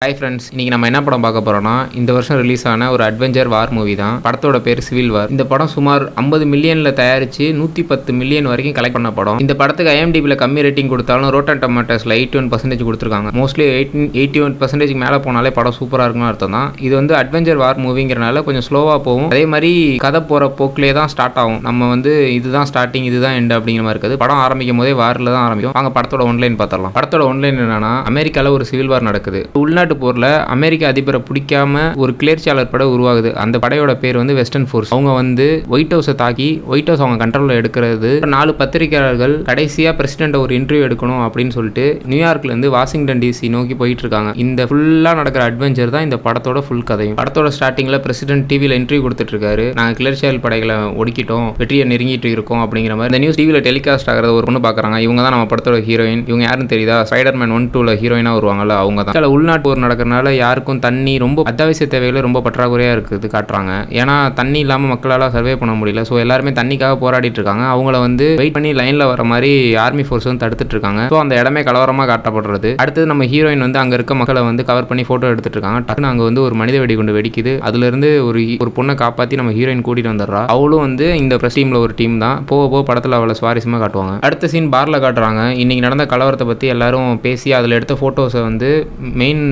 Hi friends, இன்னைக்கு நம்ம என்ன படம் பார்க்க போறோம்னா இந்த வருஷம் ரிலீஸ் ஆன ஒரு அட்வென்ச்சர் வார் மூவி தான். படத்தோட பேர் சிவில் வார். இந்த படம் சுமார் 50 மில்லியன்ல தயாரிச்சு 110 மில்லியன் வரைக்கும் கலெக்ட் பண்ண படம். இந்த படத்துக்கு IMDbல கம்மி ரேட்டிங் கொடுத்தாலும் ரோட்டன் டொமேட்டோஸ்ல 81% கொடுத்துருக்காங்க. மோஸ்ட்லி 81% மேலே போனாலே படம் சூப்பராக இருக்கும்னு அர்த்தம் தான். இது வந்து அட்வென்ச்சர் வார் மூவிங்கிறனால கொஞ்சம் ஸ்லோவாக போகும். அதே மாதிரி கதை போகிற போக்கிலே தான் ஸ்டார்ட் ஆகும். நம்ம வந்து இதுதான் ஸ்டார்டிங் இதுதான் எண்ட் அப்படிங்கிற மாதிரி இருக்குது. படம் ஆரம்பிக்கும் போதே வாரில் தான் ஆரம்பிக்கும். வாங்க படத்தோட ஒன்லைன் பார்த்துடலாம். படத்தோட ஒன்லைன் என்னன்னா, அமெரிக்காவில் ஒரு சிவில் வார் நடக்குது. உள்நாட்டு போர்ல அமெரிக்க அதிபரை பிடிக்காம ஒரு கிளர்ச்சியாளர் படை உருவாகுது. அந்த படையோட பேர் வந்து வெஸ்டர்ன் ஃபோர்ஸ். அவங்க வந்து ஒயிட் ஹவுஸை தாக்கி ஒயிட் ஹவுஸ் அவங்க கண்ட்ரோல்ல எடுக்கிறது. 4 பத்திரிகையாளர்கள் கடைசியா பிரசிடென்ட் ஒரு இன்டர்வியூ எடுக்கணும் அப்படின்னு சொல்லிட்டு நியூயார்க்ல இருந்து வாஷிங்டன் DC நோக்கி போயிட்டு இருக்காங்க. இந்த ஃபுல்லா நடக்கிற அட்வென்ச்சர் தான் இந்த படத்தோட ஃபுல் கதையும். படத்தோட ஸ்டார்டிங்ல பிரசிடென்ட் டிவில இன்டர்வியூ கொடுத்துட்டு இருக்காரு. நாங்கள் கிளர்ச்சியாளர் படைகளை ஒடுக்கிட்டோம், வெற்றியை நெருங்கிட்டு இருக்கோம் அப்படிங்கிற மாதிரி இந்த நியூஸ் டிவில டெலிகாஸ்ட் ஆகிறத ஒரு பொண்ணு பாக்குறாங்க. இவங்க தான் நம்ம படத்தோட ஹீரோயின். இவங்க யாருன்னு தெரியுதா? ஸ்பைடர்மேன் 1-2ல ஹீரோயினா வருவாங்கல்ல, அவங்க தான். உள்நாட்டு போர் நடக்கிறனால யாருக்கும் தண்ணி ரொம்ப அத்தியாவசிய தேவைகளை ரொம்ப பற்றாக்குறையாக இருக்குது காட்டுறாங்க. ஏன்னா தண்ணி இல்லாமல் மக்களால் சர்வே பண்ண முடியல. ஸோ எல்லாருமே தண்ணிக்காக போராடிட்டு இருக்காங்க. அவங்கள வந்து வெயிட் பண்ணி லைனில் வர மாதிரி ஆர்மி ஃபோர்ஸ் வந்து தடுத்துட்டு இருக்காங்க. ஸோ அந்த இடமே கலவரமாக காட்டப்படுறது. அடுத்தது நம்ம ஹீரோயின் வந்து அங்கே இருக்க மக்களை வந்து கவர் பண்ணி ஃபோட்டோ எடுத்துட்டு இருக்காங்க. டக்குன்னு அங்கே வந்து ஒரு மனித வெடிகுண்டு வெடிக்குது. அதுலேருந்து ஒரு பொண்ணை காப்பாற்றி நம்ம ஹீரோயின் கூட்டிட்டு வந்துடுறா. அவளும் வந்து இந்த ப்ரெஸ் டீமில் ஒரு டீம் தான். போக போக படத்தில் அவளை சுவாரஸ்யமாக காட்டுவாங்க. அடுத்த சீன் பார்ல காட்டுறாங்க. இன்னைக்கு நடந்த கலவரத்தை பற்றி எல்லாரும் பேசி அதில் எடுத்த ஃபோட்டோஸை வந்து மெயின்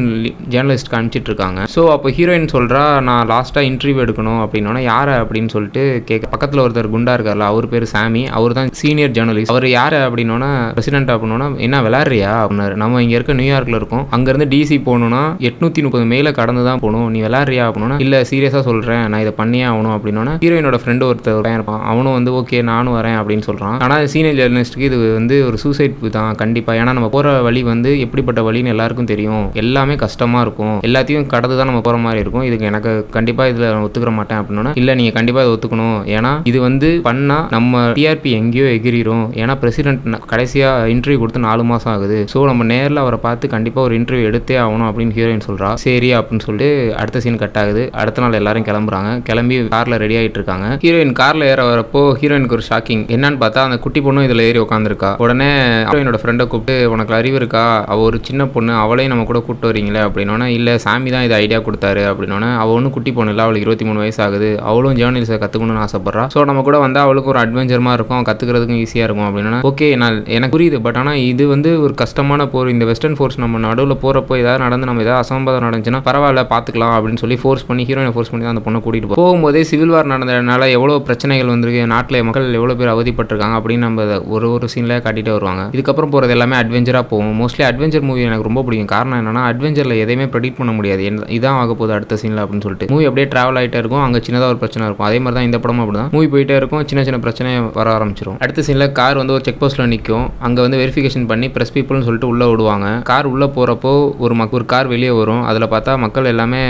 ஜேர்னலிஸ்ட்க்கு அனுப்பிச்சிட்டு இருக்காங்க. ஸோ அப்போ ஹீரோயின் சொல்கிறா, நான் லாஸ்ட்டாக இன்டர்வியூ எடுக்கணும் அப்படின்னா யாரை அப்படின்னு சொல்லிட்டு கேட்க பக்கத்தில் ஒருத்தர் குண்டா இருக்கார்ல, அவர் பேர் சாமி. அவர் தான் சீனியர் ஜேர்னலிஸ்ட். அவர் யார் அப்படின்னா பிரசிடென்ட் அப்படின்னா என்ன விளையாடுறியா அப்படின்னாரு. நம்ம இங்கே இருக்க நியூயார்க்கில் இருக்கோம், அங்கேருந்து DC போகணுன்னா 830 மைலை கடந்து தான் போகணும், நீ விளையாடுறியா அப்படின்னா இல்லை சீரியஸாக சொல்கிறேன், நான் இதை பண்ணியே ஆகணும் அப்படின்னா ஹீரோயினோட ஃப்ரெண்டு ஒருத்தர் இருப்பான். அவனும் வந்து ஓகே நானும் வரேன் அப்படின்னு சொல்கிறான். ஆனால் சீனியர் ஜேர்னலிஸ்ட்டுக்கு இது வந்து ஒரு சூசைட் தான் கண்டிப்பாக. ஏன்னா நம்ம போகிற வழி வந்து எப்படிப்பட்ட வழின்னு எல்லாருக்கும் தெரியும், எல்லாமே கஷ்டமாக இருக்கும், எல்லாத்தையும் கடந்து தான் நம்ம போகிற மாதிரி இருக்கும், இதுக்கு எனக்கு கண்டிப்பாக இதில் நான் ஒத்துக்கிற மாட்டேன் அப்படின்னா இல்லை நீங்கள் கண்டிப்பாக இதை ஒத்துக்கணும், ஏன்னா இது வந்து பண்ணால் நம்ம TRP எங்கேயோ எகிரிரும், ஏன்னா பிரசிடென்ட் கடைசியாக இன்டர்வியூ கொடுத்து 4 மாதம் ஆகுது, ஸோ நம்ம நேரில் அவரை பார்த்து கண்டிப்பாக ஒரு இன்டர்வியூ எடுத்தே ஆகணும் அப்படின்னு ஹீரோயின் சொல்கிறா. சரி அப்படின்னு சொல்லிட்டு அடுத்த சீன் கட் ஆகுது. அடுத்த நாள் எல்லாரும் கிளம்புறாங்க. கிளம்பி காரில் ரெடி ஆகிட்டு இருக்காங்க. ஹீரோயின் காரில் ஏற வரப்போ ஹீரோயினுக்கு ஒரு ஷாக்கிங். என்னன்னு பார்த்தா அந்த குட்டி பொண்ணும் இதில் ஏறி உட்காந்துருக்கா. உடனே ஹீரோயினோட ஃப்ரெண்டை கூப்பிட்டு, உனக்கு அறிவு இருக்கா, அவள் ஒரு சின்ன பொண்ணு, அவளையும் நம்ம கூட கூப்பிட்டு வரீங்களே அப்படின்னா இல்லை சாமி தான் இது ஐடியா கொடுத்தாரு அப்படின்னா, அவள் ஒன்றும் குட்டி பொண்ணு இல்லை, அவளுக்கு 23 வயசு ஆகுது, அவளும் ஜேர்னலிஸ்ட்டை கற்றுக்கணும்னு ஆசைப்பட்றா. ஸோ நம்ம கூட வந்து அவளுக்கு ஒரு அட்வென்ச்சரமாக இருக்கும், கற்றுக்கிறதுக்கும் ஈஸியாக இருக்கும் அப்படின்னா ஓகே எனக்கு புரியுது. பட் ஆனால் இது வந்து ஒரு கஷ்டமான போர். இந்த வெஸ்டர்ன் ஃபோர்ஸ் நம்ம நடுவில் போகிறப்போ ஏதாவது நடந்து நம்ம ஏதாவது அசம்பாதம் நடந்துச்சுன்னா பரவாயில்ல பார்த்துக்கலாம் அப்படின்னு சொல்லி ஃபோர்ஸ் பண்ணி ஹீரோயினை ஃபோர்ஸ் பண்ணி தான் அந்த பொண்ணை கூட்டிகிட்டு போகும்போதே சிவில் வார் நடந்ததுனால எவ்வளோ பிரச்சனைகள் வந்திருக்கு, நாட்டில் மக்கள் எவ்வளோ பேர் அவதிப்பட்டிருக்காங்க அப்படின்னு நம்ம ஒரு சீனில் காட்டிகிட்டே வருவாங்க. இதுக்கப்புறம் போகிறது எல்லாமே அட்வென்ச்சராக போகும். மோஸ்ட்லி அட்வென்ச்சர் மூவி எனக்கு ரொம்ப பிடிக்கும். காரணம் என்னன்னா அட்வென்ச்சரில் எதையுமே ப்ரெடிக்ட் பண்ண முடியாது, இதான் ஆக போகுது அடுத்த சீனில் அப்படின்னு சொல்லிட்டு மூவி அப்படியே ட்ராவல் ஆகிட்டே இருக்கும். அங்கே சின்னதாக ஒரு பிரச்சனை இருக்கும். அதே மாதிரி தான் இந்த படமும் அப்படி தான். மூவி போயிட்டே இருக்கும், சின்ன சின்ன பிரச்சனை வர ஆரம்பிச்சிடும். அடுத்த சீனில் கார் வந்து ஒரு செக் போஸ்ட்டில் நிற்கும். அங்கே வந்து வெரிஃபிகேஷன் பண்ணி ப்ரெஸ் பீப்புள்னு சொல்லிட்டு உள்ளே விடுவாங்க. கார் உள்ளே போகிறப்போ ஒரு கார் வெளியே வரும். அதில் பார்த்தா மக்கள் எல்லாமே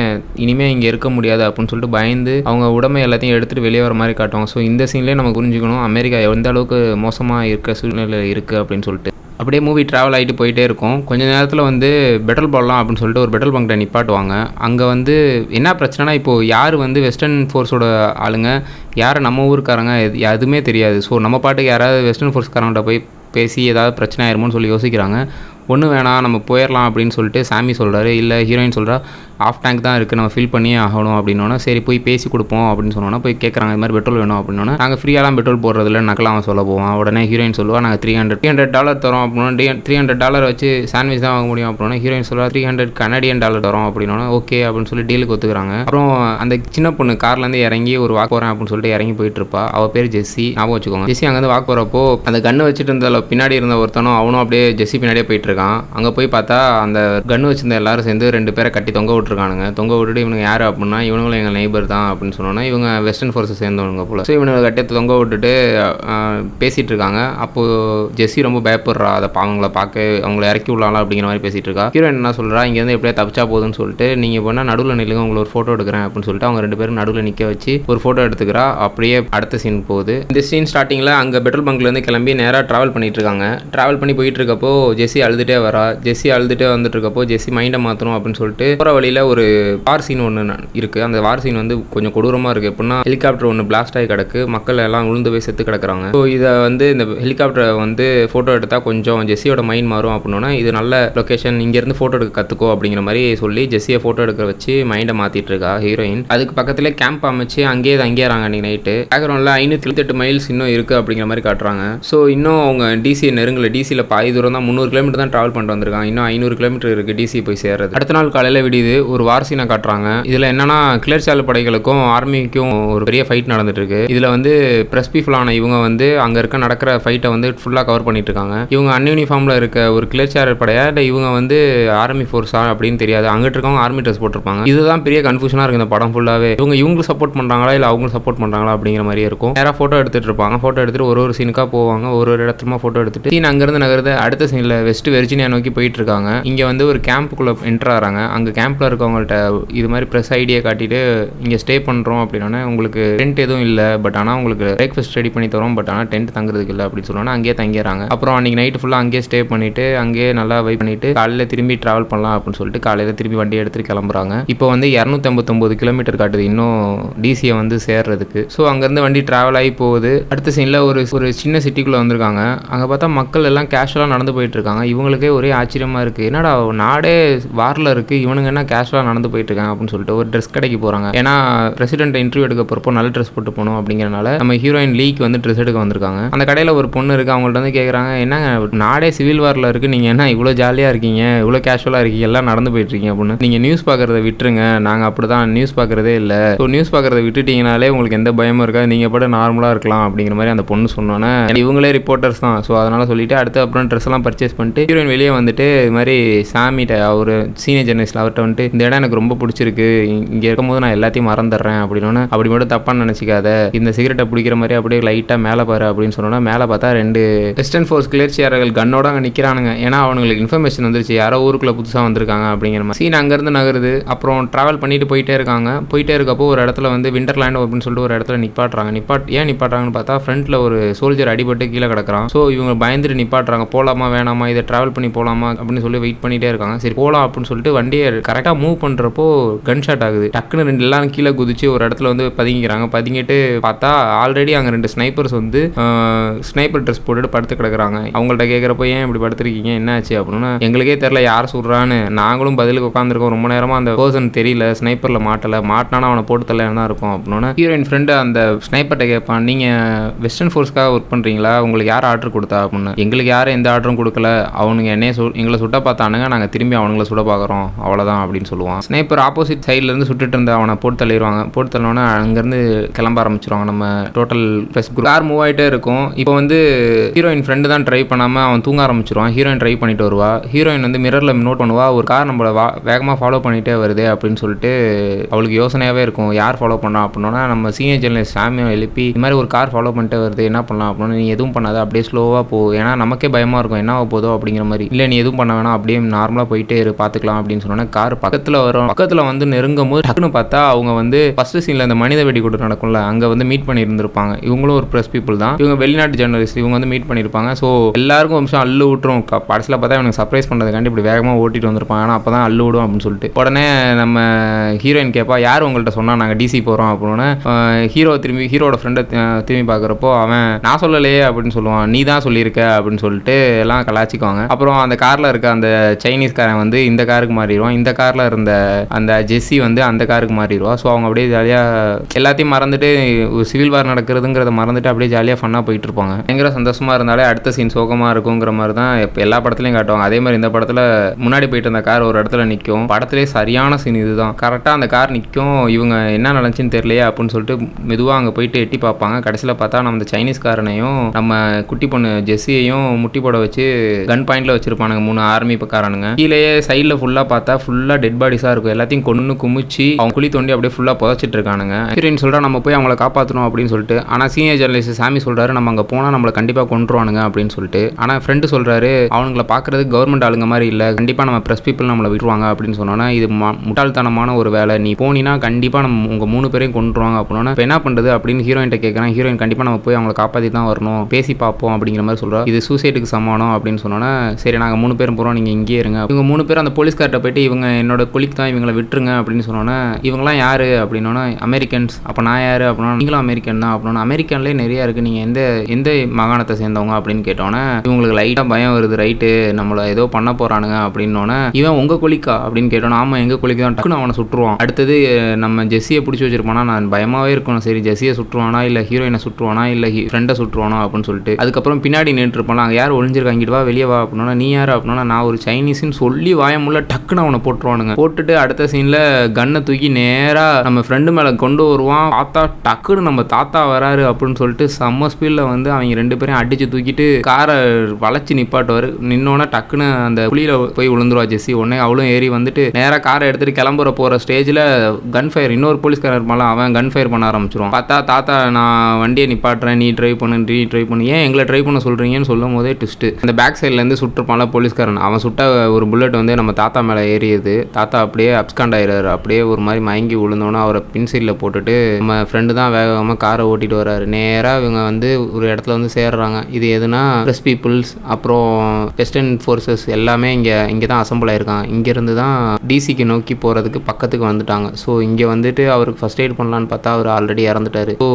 இனிமேல் இங்கே இருக்க முடியாது அப்படின்னு சொல்லிட்டு பயந்து அவங்க உடம்பை எல்லாத்தையும் எடுத்துகிட்டு வெளியே வர மாதிரி காட்டுவாங்க. ஸோ இந்த சீன்லேயே நம்ம புரிஞ்சுக்கணும் அமெரிக்கா எந்த அளவுக்கு மோசமாக இருக்க சூழ்நிலை இருக்குது அப்படின்னு சொல்லிட்டு. அப்படியே மூவி ட்ராவல் ஆகிட்டு போயிட்டே இருக்கும். கொஞ்சம் நேரத்தில் வந்து பெட்ரோல் போடலாம் அப்படின்னு சொல்லிட்டு ஒரு பெட்ரோல் பங்க்கில் நிப்பாட்டுவாங்க. அங்கே வந்து என்ன பிரச்சனைனா, இப்போது யார் வந்து வெஸ்டர்ன் ஃபோர்ஸோட ஆளுங்க, யார் நம்ம ஊருக்காரங்க எதுவுமே தெரியாது. ஸோ நம்ம பாட்டுக்கு யாராவது வெஸ்டர்ன் ஃபோர்ஸ்காரங்கிட்ட போய் பேசி ஏதாவது பிரச்சனை ஆயிருமோன்னு சொல்லி யோசிக்கிறாங்க. ஒன்றும் வேணாம் நம்ம போயிடலாம் அப்படின்னு சொல்லிட்டு சாமி சொல்கிறாரு. இல்லை ஹீரோயின் சொல்கிறா, ஆஃப் டேங்க் தான் இருக்குது, நம்ம ஃபில் பண்ணியே ஆகணும் அப்படின்னோன்னா சரி போய் பேசி கொடுப்போம் அப்படின்னு சொன்னோன்னா போய் கேட்குறாங்க, இது மாதிரி பெட்ரோல் வேணும் அப்படின்னா நாங்கள் ஃப்ரீயாலாம் பெட்ரோல் போடுறதில்ல நக்கலாக அவன் சொல்ல போவான். உடனே ஹீரோயின் சொல்லுவா, நாங்கள் $300 தரோம் அப்படின்னா $300 வச்சு சாண்ட்விச் தான் வாங்க முடியும் அப்படின்னா ஹீரோயின் சொல்லுவா $300 கனடியன் தரோம் அப்படின்னா ஓகே அப்படின்னு சொல்லி டீலுக்கு ஒத்துக்கிறாங்க. அப்புறம் அந்த சின்ன பொண்ணு கார்லேருந்து இறங்கி ஒரு வாக் போகிறேன் அப்படின்னு சொல்லிட்டு இறங்கி போயிட்டு இருப்பா. அவள் பேர் ஜெஸ்ஸி, ஞாபகம் வச்சுக்கோங்க. ஜெஸ்ஸி அங்கேருந்து வாக் போகிறப்போ அந்த கன்று வச்சுட்டு இருந்ததில் பின்னாடி இருந்த ஒருத்தனும் அவனும் அப்படியே ஜெஸ்ஸி பின்னாடியே போயிட்டு இருக்கான். அங்கே போய் பார்த்தா அந்த கன்று வச்சிருந்த எல்லாரும் சேர்ந்து 2 பேரை கட்டி தொங்க விட்டுருக்கானுங்க. தொங்க விட்டுட்டு இவனுங்க யார் அப்படின்னா இவனுங்களும் எங்கள் நெய்பர் தான் அப்படின்னு சொன்னோன்னா இவங்க வெஸ்டர்ன் ஃபோர்ஸை சேர்ந்தவனுங்க போல. ஸோ இவனுங்க கட்டி தொங்க விட்டுட்டு பேசிகிட்டு இருக்காங்க. அப்போது ஜெஸ்ஸி ரொம்ப பயப்படுறா, அதை அவங்கள பார்க்க அவங்கள இறக்கி விடலாம் அப்படிங்கிற மாதிரி பேசிகிட்டு இருக்கா. ஹீரோயின் என்ன சொல்கிறா, இங்கேருந்து எப்படியா தப்பிச்சா போகுதுன்னு சொல்லிட்டு நீங்கள் போனால் நடுவில் நில்லுங்க, உங்களை ஒரு ஃபோட்டோ எடுக்கிறேன் அப்படின்னு சொல்லிட்டு அவங்க 2 பேரும் நடுவில் நிற்க வச்சு ஒரு ஃபோட்டோ எடுத்துக்கிறா. அப்படியே அடுத்த சீன் போகுது. இந்த சீன் ஸ்டார்டிங்கில் அங்கே பெட்ரோல் பங்க்லேருந்து கிளம்பி நேராக ட்ராவல் பண்ணிட்டு இருக்காங்க. ட்ராவல் பண்ணி போயிட்டு இருக்கப்போ ஜெஸ்ஸி அழுதுகிட்டே வரா. ஜெஸ்ஸி அழுதுகிட்டே வந்துட்டு இருக்கப்போ ஜெஸ்ஸி மைண்டை மாற்றணும் அப்படின்னு சொல்லிட்டு போகிற வழியில் சீனில் ஒரு வார் சீன் ஒன்று இருக்குது. அந்த வார் சீன் வந்து கொஞ்சம் கொடூரமாக இருக்குது. எப்படின்னா ஹெலிகாப்டர் ஒன்று பிளாஸ்ட் ஆகி கிடக்கு, மக்கள் எல்லாம் விழுந்து போய் செத்து கிடக்குறாங்க. ஸோ இதை வந்து இந்த ஹெலிகாப்டரை வந்து ஃபோட்டோ எடுத்தால் கொஞ்சம் ஜெஸ்ஸியோட மைண்ட் மாறும் அப்படின்னா இது நல்ல லொக்கேஷன், இங்கேருந்து ஃபோட்டோ எடுக்க கற்றுக்கோ அப்படிங்கிற மாதிரி சொல்லி ஜெஸ்ஸியை ஃபோட்டோ எடுக்க வச்சு மைண்டை மாற்றிட்டு இருக்கா ஹீரோயின். அதுக்கு பக்கத்தில் கேம்ப் அமைச்சு அங்கேயே தங்கிடுறாங்க அன்றைக்கி நைட்டு. பேக்ரவுண்டில் 578 மைல்ஸ் இன்னும் இருக்குது அப்படிங்கிற மாதிரி காட்டுறாங்க. ஸோ இன்னும் அவங்க டிசியை நெருங்கல. டிசியில் பாதி தூரம் தான், 300 கிலோமீட்டர் தான் ட்ராவல் பண்ணிட்டு வந்திருக்காங்க. இன்னும் 500 கிலோமீட்டர் இருக்குது டிசி போய் சேர்றது. அடுத்த நாள் காலையில் விடியுது, ஒரு வார் சீனை காட்டுறாங்க. இதில் என்னன்னா கிளர்ச்சியாளர் படைகளுக்கும் ஆர்மிக்கும் ஒரு பெரிய ஃபைட் நடந்துட்டு இருக்கு. இதில் வந்து பிரஸ் பீப்புளான இவங்க வந்து அங்கே நடக்கிற ஃபைட்டை வந்து ஃபுல்லாக கவர் பண்ணிட்டு இருக்காங்க. இவங்க அன்யூனிஃபார்மில் இருக்க ஒரு கிளர்ச்சியாளர் படையா இல்லை இவங்க வந்து ஆர்மி ஃபோர்ஸா அப்படின்னு தெரியாது. அங்கிட்டு இருக்கவங்க ஆர்மி ட்ரெஸ் போட்டிருப்பாங்க. இதுதான் பெரிய கன்ஃபியூஷனாக இருக்குது இந்த படம் ஃபுல்லாகவே. இவங்களுக்கு சப்போர்ட் பண்ணுறாங்களா இல்லை அவங்களுக்கு சப்போர்ட் பண்ணுறாங்களா அப்படிங்கிற மாதிரியே இருக்கும். நேராக ஃபோட்டோ எடுத்துட்டு இருப்பாங்க. ஃபோட்டோ எடுத்துட்டு ஒரு சீனுக்காக போவாங்க. ஒரு இடத்துல ஃபோட்டோ எடுத்துட்டு சீன் அங்கேருந்து நகர்ந்து அடுத்த சீனில் வெஸ்ட் வெர்ஜினியா நோக்கி போயிட்டு இருக்காங்க. இங்கே வந்து ஒரு கேம்புக்குள்ளே என்டர் ஆகிறாங்க. அங்கே கேம்பில் இருக்கவங்கள்ட்ட இது மாதிரி ப்ரெஸ் ஐடியா காட்டிட்டு இங்கே ஸ்டே பண்ணுறோம் அப்படின்னா உங்களுக்கு டென்ட் எதுவும் இல்லை, பட் ஆனால் உங்களுக்கு பிரேக்ஃபாஸ்ட் ரெடி பண்ணி தரோம், பட் ஆனால் டென்ட் தங்குறதுக்கு இல்லை அப்படின்னு சொன்னோன்னா அங்கேயே தங்கிடுறாங்க. அப்புறம் அன்றைக்கி நைட்டு ஃபுல்லாக அங்கேயே ஸ்டே பண்ணிவிட்டு அங்கேயே நல்லா வைப் பண்ணிவிட்டு காலையில் திரும்பி ட்ராவல் பண்ணலாம் அப்படின்னு சொல்லிட்டு காலையில் திரும்பி வண்டி எடுத்துகிட்டு கிளம்புறாங்க. இப்போ வந்து 259 கிலோமீட்டர் காட்டுது இன்னும் டிசியை வந்து சேர்றதுக்கு. ஸோ அங்கேருந்து வண்டி ட்ராவல் ஆகி போகுது. அடுத்த சீனில் ஒரு சின்ன சிட்டிக்குள்ளே வந்திருக்காங்க. அங்கே பார்த்தா மக்கள் எல்லாம் கேஷுவலாக நடந்து போயிட்டு இருக்காங்க. இவங்களுக்கே ஒரே ஆச்சரியமாக இருக்குது, என்னடா நாடே வாரில் இருக்குது, இவனுங்க என்ன கேஷுவலாக நடந்து போயிட்டு இருக்காங்க அப்படின்னு சொல்லிட்டு ஒரு ட்ரெஸ் கடைக்கு போகிறாங்க. ஏன்னா பிரசிடென்ட் இன்டர்வியூ எடுக்க போகிறப்போ நல்ல ட்ரெஸ் போட்டு போகணும் அப்படிங்கிறனால நம்ம ஹீரோயின் லீக்கு வந்து ட்ரெஸ் எடுக்க வந்திருக்காங்க. அந்த கடையில் ஒரு பொண்ணு இருக்குது. அவங்கள்ட்ட வந்து கேட்குறாங்க, என்ன நாடே சிவில் வாரில் இருக்குது, நீங்கள் என்ன இவ்வளோ ஜாலியாக இருக்கீங்க, இவ்வளோ கேஷுவலாக இருக்கீங்க, எல்லாம் நடந்து போயிட்டு இருக்கீங்க அப்படின்னு. நீங்கள் நியூஸ் பார்க்குறத விட்டுருங்க, நாங்கள் அப்படி தான் நியூஸ் பார்க்குறதே இல்லை. ஸோ நியூஸ் பார்க்குறத விட்டுட்டீங்கனாலே உங்களுக்கு எந்த பயமும் இருக்காது, நீங்கள் பாட்டு நார்மலாக இருக்கலாம் அப்படிங்கிற மாதிரி அந்த பொண்ணு சொன்னோன்னே இவங்களே ரிப்போர்ட்டர்ஸ் தான். ஸோ அதனால் சொல்லிட்டு அடுத்து அப்புறம் ட்ரெஸ் எல்லாம் பர்ச்சேஸ் பண்ணிட்டு ஹீரோயின் வெளியே வந்துட்டு இது மாதிரி சாமிட்ட அவர் சீனியர் ஜெர்னலிஸ்ட் அவர்கிட்ட வந்துட்டு இந்த இடம் எனக்கு ரொம்ப பிடிச்சிருக்கு, இங்கே இருக்கும்போது நான் எல்லாத்தையும் மறந்துடுறேன் அப்படின்னு. அப்படி மட்டும் தப்பாக நினச்சிக்காத, இந்த சிகரெட்டை பிடிக்கிற மாதிரி அப்படியே லைட்டாக மேலே பாரு அப்படின்னு சொன்னோன்னா மேலே பார்த்தா 2 வெஸ்டர்ன் ஃபோர்ஸ் கிளர்ச்சியாளர்கள் கன்னோட அங்கே நிற்கிறானுங்க. ஏன்னா அவங்களுக்கு இன்ஃபர்மேஷன் வந்துருச்சு யாரோ ஊருக்குள்ளே புதுசாக வந்திருக்காங்க அப்படிங்கிற மாதிரி. சீன் அங்கேருந்து நகருது. அப்புறம் ட்ராவல் பண்ணிட்டு போயிட்டே இருக்காங்க. போயிட்டே இருக்கப்போ ஒரு இடத்துல வந்து விண்டர்லேண்ட் அப்படின்னு சொல்லிட்டு ஒரு இடத்துல நிப்பாட்டுறாங்க. ஏன் நிப்பாட்டுறாங்கன்னு பார்த்தா ஃப்ரண்ட்டில் ஒரு சோல்ஜர் அடிபட்டு கீழே கிடக்குறான். ஸோ இவங்க பயந்துட்டு நிப்பாட்டுறாங்க. போகலாமா வேணாமா, இதை ட்ராவல் பண்ணி போகலாமா அப்படின்னு சொல்லி வெயிட் பண்ணிட்டே இருக்காங்க. சரி போகலாம் அப்படின்னு சொல்லிட்டு வண்டியை கரெக்டாக மூவ் பண்ணுறப்போ கன் ஷாட் ஆகுது. டக்குன்னு எல்லாரும் கீழே குதிச்சு ஒரு இடத்துல வந்து பதுங்கிக்கிறாங்க. பதுங்கிட்டு பார்த்தா ஆல்ரெடி அங்கே 2 ஸ்னைப்பர்ஸ் வந்து ஸ்னைப்பர் ட்ரெஸ் போட்டுட்டு படுத்து கிடக்குறாங்க. அவங்கள்ட்ட கேட்குறப்போ ஏன் இப்படி படுத்துருக்கீங்க, என்ன ஆச்சு அப்படின்னா எங்களுக்கே தெரியல யார் சொல்கிறான்னு, நாங்களும் பதிலுக்கு உட்காந்துருக்கோம், ரொம்ப நேரமாக அந்த பர்சன் தெரியல, ஸ்னைப்பரில் மாட்டினானா அவனை போட்டு தள்ள தான் இருக்கும் அப்படின்னா ஹீரோயின் ஃப்ரெண்டு அந்த ஸ்னைப்பர்கிட்ட கேட்பான், நீங்கள் வெஸ்டர்ன் ஃபோர்ஸ்க்காக ஒர்க் பண்ணுறீங்களா, உங்களுக்கு யார் ஆர்டர் கொடுத்தா அப்படின்னு. எங்களுக்கு யாரும் எந்த ஆர்டரும் கொடுக்கல, அவனுங்க எங்களை சுட்ட பார்த்தானுங்க, நாங்கள் திரும்பி அவனுங்களை சுட பார்க்குறோம் அவ்வளோதான் அப்படின்னு சொல்லுவான். ஸ்னைப்பர் ஆப்போசிட் சைட்லேருந்து சுட்டுட்டு இருந்த அவனை போட்டு தள்ளிடுவாங்க. போட்டு தள்ளோன்னா அங்கேருந்து கிளம்ப ஆரம்பிச்சிருவாங்க. நம்ம டோட்டல் ப்ளஸ் கார் மூவ் ஆகிட்டே இருக்கும். இப்போ வந்து ஹீரோயின் ஃப்ரெண்டு தான் ட்ரைவ் பண்ணாமல் அவன் தூங்க ஆரம்பிச்சிருவான். ஹீரோயின் ட்ரைவ் பண்ணிட்டு வருவா. ஹீரோயின் வந்து மிரரில் நோட் பண்ணுவா, ஒரு கார் நம்மளை வேகமாக ஃபாலோ பண்ணிகிட்டே வருது அப்படின்னு சொல்லிட்டு அவளுக்கு யோசனையாகவே இருக்கும், யார் ஃபாலோ பண்ணா அப்படின்னா நம்ம சீனியர் ஜெர்னலிஸ்ட் சாமியை எழுப்பி இது மாதிரி ஒரு கார் ஃபாலோ பண்ணிட்டே வருது, என்ன பண்ணலாம் அப்படின்னா நீ எதுவும் பண்ணாத, அப்படியே ஸ்லோவாக போ, ஏன்னா நமக்கே பயமாக இருக்கும் என்ன ஆக போதோ அப்படிங்கிற மாதிரி. இல்லை நீ எதுவும் பண்ண வேணாம், அப்படியே நார்மலாக போயிட்டே பார்த்துக்கலாம் அப்படின்னு சொன்னோன்னா கார் பக்கத்தில் வரும். பக்கத்தில் வந்து நெருங்கும் போது டக்குன்னு பார்த்தா அவங்க வந்து ஃபர்ஸ்ட் சீனில் அந்த மனித வெடிகுண்டு நடக்கும்ல, அங்கே வந்து மீட் பண்ணியிருந்திருப்பாங்க. இவங்களும் ஒரு ப்ரெஸ் பீப்புள் தான், இவங்க வெளிநாட்டு ஜெர்னலிஸ்ட், இவங்க வந்து மீட் பண்ணியிருப்பாங்க. ஸோ எல்லாருக்கும் ஒரு நிமிஷம் அள்ளு விட்டுரும். கடைசியில் பார்த்தா இவனுக்கு சர்ப்ரைஸ் பண்ணுறதுக்காண்டி இப்படி வேகமாக ஓட்டிட்டு வந்திருப்பாங்க. ஆனால் அப்போ தான் அள்ளு விடும் அப்படின்னு சொல்லிட்டு உடனே நம்ம ஹீரோயின் கேட்பா, யார் உங்கள்கிட்ட சொன்னால் நாங்கள் டிசி போகிறோம் அப்படின்னு. ஹீரோட ஃப்ரெண்டை திரும்பி பார்க்குறப்போ அவன் நான் சொல்லலையே அப்படின்னு சொல்லுவான், நீ தான் சொல்லியிருக்க அப்படின்னு சொல்லிட்டு எல்லாம் கலாச்சிக்குவாங்க. அப்புறம் அந்த காரில் இருக்க அந்த சைனீஸ்காரன் வந்து இந்த காருக்கு மாறிடுவான். இந்த காரில் இருந்த அந்த ஜெஸ்ஸி வந்து அந்த காருக்கு மாறிடுவா. ஸோ அவங்க அப்படியே ஜாலியாக எல்லாத்தையும் மறந்துட்டு சிவில் வார் நடக்கிறதுங்கிறத மறந்துட்டு அப்படியே ஜாலியாக ஃபன்னாக போயிட்டு இருப்பாங்க. பயங்கர சந்தோஷமாக இருந்தாலே அடுத்த சீன் சோகமாக இருக்குங்கிற மாதிரி தான் இப்போ எல்லா படத்துலையும் காட்டுவாங்க. அதே மாதிரி இந்த படத்தில் முன்னாடி போயிட்டு இருந்த கார் ஒரு இடத்துல நிற்கும். படத்திலே சரியான சீன் இதுதான். கரெக்டாக அந்த கார் நிற்கும். இவங்க என்ன நடந்துச்சுன்னு தெரியலையே அப்படின்னு சொல்லிட்டு மெதுவாக அங்கே போயிட்டு எட்டி பார்ப்பாங்க. கடைசியில் பார்த்தா நம்ம இந்த சைனீஸ்காரனையும் நம்ம குட்டி பொண்ணு ஜெஸ்ஸியையும் முட்டி போட வச்சு கன் பாயிண்ட்ல வச்சிருப்பானுங்க 3 ஆர்மி காரனுங்க. கீழேயே சைடில் ஃபுல்லாக பார்த்தா ஃபுல்லாக டெட் பாடிஸாக இருக்கும். எல்லாத்தையும் கொண்டு குமிச்சு அவங்க குழி தோண்டி அப்படியே ஃபுல்லாக புதைச்சிட்டு இருக்கானுங்க. ஹீரோயின் சொல்கிறா நம்ம போய் அவங்கள காப்பாற்றணும் அப்படின்னு சொல்லிட்டு. ஆனால் சீனியர் ஜெர்னலிஸ்ட் சாமி சொல்கிறாரு நம்ம அங்கே போனால் நம்மளை கண்டிப்பாக கொண்டுருவானுங்க அப்படின்னு சொல்லிட்டு. ஆனால் ஃப்ரெண்டு சொல்கிறாரு அவனுங்களை பார்க்குறது கவர்மெண்ட் ஆளுங்க மாதிரி இல்லை, கண்டிப்பாக நம்ம ப்ரெஸ் பீப்புள் நம்மளை விட்டுருவாங்க அப்படின்னு சொன்னோன்னா இது முட்டாள்தனமான ஒரு வேலை, நீ போனீங்கன்னா கண்டிப்பாக நம்ம உங்கள் 3 பேரையும் கொண்டுருவாங்க அப்படின்னா இப்போ என்ன பண்ணுறது அப்படின்னு ஹீரோயின்ட்ட கேட்குறான். ஹீரோயின் கண்டிப்பாக நம்ம போய் அவங்களை காப்பாற்றி தான் வரணும், பேசி பார்ப்போம் அப்படிங்கிற மாதிரி சொல்கிறோம். இது சூசைடுக்கு சமானம் அப்படின்னு சொன்னோன்னா சரி நாங்கள் 3 பேரும் போகிறோம், நீங்கள் இங்கேயே இருங்க. இவங்க 3 பேர் அந்த போலீஸ்கார்ட்ட போயிட்டு இவங்க என்னோட என்னோட கொலிக் தான், இவங்களை விட்டுருங்க அப்படின்னு சொன்னோன்னே இவங்களாம் யார் அப்படின்னோன்னா அமெரிக்கன்ஸ். அப்போ நான் யார் அப்படின்னா நீங்களும் அமெரிக்கன் தான் அப்படின்னா அமெரிக்கன்லேயே நிறையா இருக்குது, நீங்கள் எந்த மாகாணத்தை சேர்ந்தவங்க அப்படின்னு கேட்டோன்னே இவங்களுக்கு லைட்டாக பயம் வருது. ரைட்டு நம்மளை ஏதோ பண்ண போகிறானுங்க அப்படின்னோன்னே இவன் உங்கள் கொலிக்கா அப்படின்னு கேட்டோன்னா ஆமாம் எங்கள் கொலிக்கு தான். டக்குன்னு அவனை சுட்டுருவான். அடுத்தது நம்ம ஜெஸ்ஸியை பிடிச்சி வச்சிருப்பானா, நான் பயமாகவே இருக்கணும், சரி ஜெஸ்ஸியை சுட்டுருவானா இல்லை ஹீரோயினை சுட்டுருவானா இல்லை ஃப்ரெண்டை சுட்டுருவானா அப்படின்னு சொல்லிட்டு அதுக்கப்புறம் பின்னாடி நின்றுருப்பான். அங்கே யார் ஒளிஞ்சிருக்காங்கிட்டு வா வெளியே வா அப்படின்னா நீ யார் அப்படின்னா நான் ஒரு சைனீஸ்ன்னு சொல்லி வாயமுள்ள டக்குன்னு அவனை போட்டுருவானுங்க. போட்டுட்டு அடுத்த சீனில் கன்னை தூக்கி நேராக நம்ம ஃப்ரெண்டு மேலே கொண்டு வருவான். தாத்தா டக்குன்னு நம்ம தாத்தா வராரு அப்படின்னு சொல்லிட்டு செம்ம ஸ்பீடில் வந்து அவங்க 2 பேரையும் அடித்து தூக்கிட்டு காரை வளைச்சி நிப்பாட்டுவார். நின்னோன்னா டக்குன்னு அந்த குழியில் போய் விழுந்துருவா ஜெஸ்ஸி. உடனே அவளும் ஏறி வந்துட்டு நேராக காரை எடுத்துகிட்டு கிளம்புற போகிற ஸ்டேஜில் கன் ஃபயர், இன்னொரு போலீஸ்காரர் இருப்பான் அவன் கன் ஃபயர் பண்ண ஆரம்பிச்சிருவான். பார்த்தா தாத்தா நான் வண்டியை நிப்பாட்டுறேன், நீ ட்ரைவ் பண்ணு, ஏன் எங்களை ட்ரைவ் பண்ண சொல்கிறீங்கன்னு சொல்லும் போதே ட்விஸ்ட்டு. அந்த பேக் சைட்லேருந்து சுட்டுருப்பான்ல போலீஸ்காரன், அவன் சுட்ட ஒரு புல்லட் வந்து நம்ம தாத்தா மேலே ஏறியது. தாத்தா அப்படியே அப்ஸ்காண்ட் ஆயிடுறாரு. அப்படியே ஒரு மாதிரி மயங்கி விழுந்தோன்னா அவரை பின் சைடில் போட்டுட்டு நம்ம ஃப்ரெண்டு தான் வேகமாக காரை ஓட்டிட்டு வர்றாரு. நேராக இவங்க வந்து ஒரு இடத்துல வந்து சேர்றாங்க. இது எதுனா ப்ரெஸ் பீப்புள்ஸ் அப்புறம் வெஸ்டர்ன் ஃபோர்ஸஸ் எல்லாமே இங்கே தான் அசம்பிள் ஆயிருக்காங்க. இங்கேருந்து தான் டிசிக்கு நோக்கி போகிறதுக்கு பக்கத்துக்கு வந்துட்டாங்க. ஸோ இங்கே வந்துட்டு அவருக்கு ஃபர்ஸ்ட் எய்ட் பண்ணலான்னு பார்த்தா அவர் ஆல்ரெடி இறந்துட்டாரு. ஸோ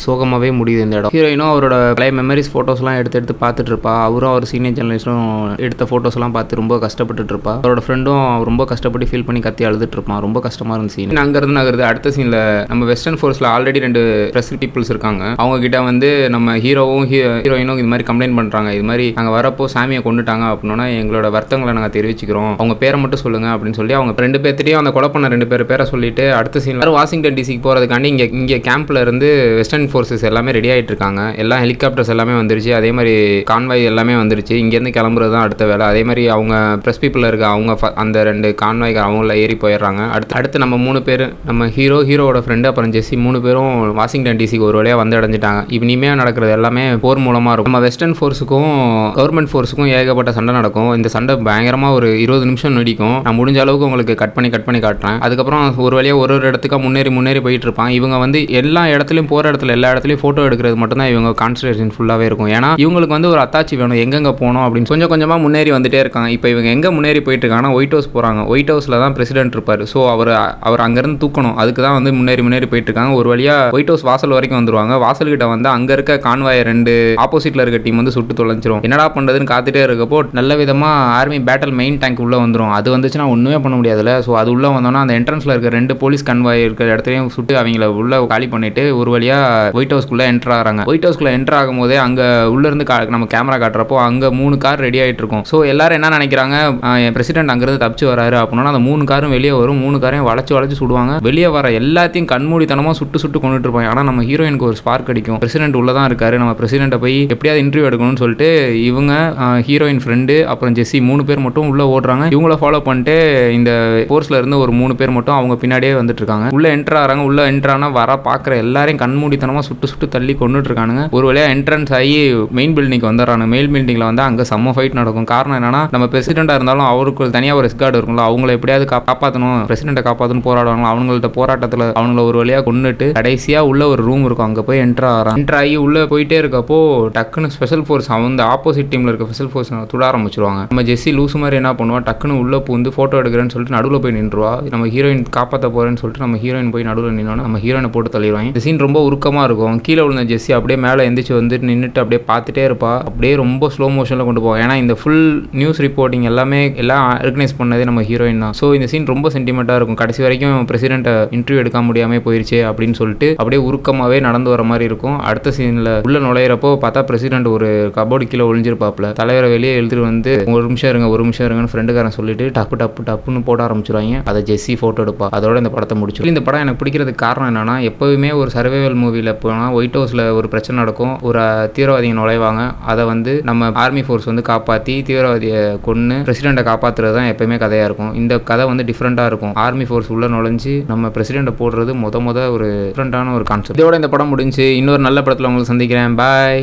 சோகமாகவே முடியுது இந்த இடம். ஹீரோயினும் அவரோட பழைய மெமரிஸ் ஃபோட்டோஸ்லாம் எடுத்து பார்த்துட்டு இருப்பா. அவரும் அவர் சீனியர் ஜெர்னலிஸ்டும் எடுத்த ஃபோட்டோஸ்லாம் பார்த்து ரொம்ப கஷ்டப்பட்டுட்டு இருப்பா. அவரோட ஃப்ரெண்டும் ரொம்ப கஷ்டப்பட்டு ஃபீல் பண்ணி கத்தி அழுதுட்டு இருப்பான். ரொம்ப கஷ்டமாக இருந்த சீன். அங்கேருந்து நகருது. அடுத்த சீனில் நம்ம வெஸ்டர்ன் ஃபோர்ஸில் ஆல்ரெடி 2 ப்ரெஸ் பீப்புள்ஸ் இருக்காங்க. அவங்க கிட்ட வந்து நம்ம ஹீரோவும் ஹீரோயினும் இது மாதிரி கம்ப்ளைண்ட் பண்ணுறாங்க. இது மாதிரி நாங்கள் வரப்போ சாமியை கொண்டுட்டாங்க அப்படின்னா எங்களோட வருத்தங்களை நாங்கள் தெரிவிச்சுக்கிறோம், அவங்க பேரை மட்டும் சொல்லுங்க அப்படின்னு சொல்லி அவங்க 2 பேர்த்தையும் அந்த கொலை பண்ண 2 பேரை சொல்லிட்டு அடுத்த சீனில் வாஷிங்டன் டிசிக்கு போகிறதுக்காண்டி இங்கே கேம்பில் இருந்து வெஸ்டர்ன் ஃபோர்ஸஸ் எல்லாமே ரெடி ஆகிட்டு இருக்காங்க. எல்லாம் ஹெலிகாப்டர்ஸ் எல்லாமே வந்துருச்சு. அதே மாதிரி கான்வாய் எல்லாமே வந்துருச்சு. இங்கேருந்து கிளம்புறது தான் அடுத்த வேலை. அதே மாதிரி அவங்க ப்ரெஸ் பீப்புளில் இருக்க அவங்க அந்த 2 கான்வாய்க்கு அவங்கள ஏறி போயிடுறாங்க. அடுத்து நம்ம 3 பேர், நம்ம ஹீரோவோட ஃப்ரெண்டு அப்புறம் ஜெஸ்ஸி 3 பேரும் வாஷிங்டன் டிசிக்கு ஒரு வழியாக வந்து அடைஞ்சிட்டாங்க. இனிமேல் நடக்கிறது எல்லாமே போர் மூலமாக இருக்கும். நம்ம வெஸ்டர்ன் ஃபோர்ஸுக்கும் கவர்மெண்ட் ஃபோர்ஸுக்கும் ஏகப்பட்ட சண்டை நடக்கும். இந்த சண்டை பயங்கரமாக ஒரு 20 நிமிஷம் நீடிக்கும். நான் முடிஞ்ச அளவுக்கு உங்களுக்கு கட் பண்ணி காட்டுறேன். அதுக்கப்புறம் ஒரு வழியாக ஒரு இடத்துக்காக முன்னேறி போயிட்டு இருப்பான். இவங்க வந்து எல்லா இடத்துலையும் போகிற இடத்துல எல்லா இடத்துலையும் ஃபோட்டோ எடுக்கிறது மட்டும்தான் இவங்க கான்சன்ட்ரேஷன் ஃபுல்லாகவே இருக்கும். ஏன்னா இவங்களுக்கு வந்து ஒரு அத்தாச்சி வேணும், எங்கெங்கே போகணும் அப்படின்னு கொஞ்சமாக முன்னேறி வந்துட்டே இருக்காங்க. இப்போ இவங்க எங்கே முன்னேறி போயிட்டு இருக்காங்கன்னா ஒயிட் ஹவுஸ் போகிறாங்க. ஒயிட் ஹவுஸில் தான் பிரசிடென்ட் இருப்பார். ஸோ அவர் அங்கேருந்து தூக்கணும். அதுக்கு தான் வந்து முன்னேறி போயிட்டு இருக்காங்க. ஒரு வழியாக ஒயிட் ஹவுஸ் வாசல் வரைக்கும் வந்துருவாங்க. வாசல்கிட்ட வந்து அங்கே இருக்க கான்வாய் 2 ஆப்போசிட்டில் இருக்க டீம் வந்து சுட்டு தொலைஞ்சிரும். என்னடா பண்ணுறதுன்னு காத்துட்டே இருக்கப்போ நல்ல விதமாக ஆர்மி பேட்டல் மெயின் டேங்க் உள்ளே வந்துடும். அது வந்துச்சுன்னா ஒன்றுமே பண்ண முடியாதுல்ல. ஸோ அது உள்ளே வந்தோன்னா அந்த என்ட்ரன்ஸில் இருக்க 2 போலீஸ் கன்வாய் இருக்கிற இடத்துலையும் சுட்டு அவங்கள உள்ள காலி பண்ணிட்டு ஒரு வழியாக ஒயிட் ஹவுஸ்க்குள்ளே என்டர் ஆகிறாங்க. ஒயிட் ஹவுஸ்க்குள்ளே என்டர் ஆகும் போதே அங்கே உள்ளேருந்து நம்ம கேமரா காட்டுறப்போ அங்கே 3 கார் ரெடி ஆகிட்டு இருக்கும். ஸோ எல்லாரும் என்ன நினைக்கிறாங்க, பிரசிடென்ட் அங்கேருந்து தப்பிச்சு வராரு அப்படின்னா அந்த 3 காரும் வெளியே வரும். 3 காரையும் வளைச்சு சுடுவாங்க. வெளியே வர எல்லாத்தையும் கண்மூடித்தனமாக சுட்டு கொண்டுட்டு இருப்பாங்க. ஆனால் நம்ம ஹீரோயினுக்கு ஒரு ஸ்பார்க் அடிக்கும். பிரசிடென்ட் உள்ள தான் இருக்காரு, நம்ம பிரசிடென்ட்டை போய் எப்படியாவது இன்டர்வியூ எடுக்கணும்னு சொல்லிட்டு இவங்க ஹீரோயின் ஃப்ரெண்டு அப்புறம் ஜெஸ்ஸி 3 பேர் மட்டும் உள்ள ஓடுறாங்க. இவங்கள ஃபாலோ பண்ணிட்டு இந்த ஃபோர்ஸ்ல இருந்து ஒரு 3 பேர் மட்டும் அவங்க பின்னாடியே வந்துட்டு இருக்காங்க. உள்ள என்டர் ஆகிறாங்க. உள்ள என்டர் ஆனால் வர பார்க்குற எல்லாரையும் கண்மூடித்தனமாக சுட்டு தள்ளி கொண்டுட்டு இருக்கானுங்க. ஒரு வழியாக என்ட்ரன்ஸ் ஆகி மெயின் பில்டிங்க்கு வந்துடுறாங்க. மெயின் பில்டிங்கில் வந்து அங்கே செம்ம ஃபைட் நடக்கும். காரணம் என்னன்னா நம்ம பிரசிடென்ட்டாக இருந்தாலும் அவருக்கு தனியாக ஒரு எஸ்கார்டு இருக்கும்ல, அவங்கள எப்படியாவது காப்பாற்றணும், பிரசிடென்ட்டை காப்பாற்றணும் போராடுவாங்க. அவங்கள்ட்ட போராட்டத்தில் அவங்கள ஒரு வழியாக கொண்டுட்டு கடைசியாக உள்ள ஒரு ரூம் இருக்கும், அங்கே போய் என்டர் ஆகி உள்ளே போயிட்டே இருக்கப்போ டக்குன்னு ஸ்பெஷல் ஃபோர்ஸ் அந்த ஆப்போசிட் டீமில் இருக்க ஸ்பெஷல் ஃபோர்ஸ் துட ஆரம்பிச்சிருவாங்க. நம்ம ஜெஸ்ஸி லூசு மாதிரி என்ன பண்ணுவா, டக்குன்னு உள்ளே பூந்து ஃபோட்டோ எடுக்கிறேன்னு சொல்லிட்டு நடுவில் போய் நின்றுவா. நம்ம ஹீரோயின் காப்பாற்ற போகிறேன்னு சொல்லிட்டு நம்ம ஹீரோயின் போய் நடுவில் நின்னோன்னா நம்ம ஹீரோயினை போட்டு தள்ளிடுவாங்க. இந்த சீன் ரொம்ப உருக்கமாக இருக்கும். கீழே விழுந்த ஜெஸ்ஸி அப்படியே மேலே எந்திரிச்சு வந்துட்டு நின்றுட்டு அப்படியே பார்த்துட்டே இருப்பா. அப்படியே ரொம்ப ஸ்லோ மோஷனில் கொண்டு போவோம். ஏன்னா இந்த ஃபுல் நியூஸ் ரிப்போர்ட்டிங் எல்லாம் ஆர்கனைஸ் பண்ணதே நம்ம ஹீரோயின் தான். ஸோ இந்த சீன் ரொம்ப சென்டிமெண்ட்டாக இருக்கும். கடைசி வரைக்கும் பிரசிடென்ட்டை இன்டர்வியூ எடுக்க முடியாமல் போயிருச்சு அப்படின்னு சொல்லிட்டு அப்படியே உருக்கமாகவே நடந்து வர மாதிரி இருக்கும். அடுத்த சீனில் உள்ள நுழையிறப்போ பார்த்தா பிரசிடென்ட் ஒரு கபோர்டு கீழே ஒளிஞ்சிருப்பாப்ல. தலைவரை வெளியே எழுதிட்டு வந்து ஒரு நிமிஷம் இருங்கன்னு ஃப்ரெண்டுக்காரன் சொல்லிட்டு டப்புன்னு போட ஆரம்பிச்சிருவாங்க. அதை ஜெஸ்ஸி ஃபோட்டோ எடுப்பா. அதோட இந்த படத்தை முடிச்சு. இந்த படம் எனக்கு பிடிக்கிறதுக்கு காரணம் என்னன்னா, எப்போவுமே ஒரு சர்வைவல் மூவியில் போனால் ஒயிட் ஹவுஸில் ஒரு பிரச்சனை நடக்கும், ஒரு தீவிரவாதிகள் நுழைவாங்க, அதை வந்து நம்ம ஆர்மி ஃபோர்ஸ் வந்து காப்பாற்றி தீவிரவாதியை கொன்று பிரசிடென்ட்டை காப்பாற்றுறது தான் எப்பயுமே கதையாக இருக்கும். இந்த கதை வந்து டிஃப்ரெண்ட்டாக இருக்கும். ஆர்மி ஃபோர்ஸ் உள்ள நுழைஞ்சு நம்ம பிரசிடென்ட்டை போடுறது முத ஒரு டிஃப்ரெண்ட்டான ஒரு கான்செப்ட். இதோட இந்த படம் முடிஞ்சு இன்னொரு நல்ல படத்தில் உங்களுக்கு சந்திக்கிறேன். பாய்.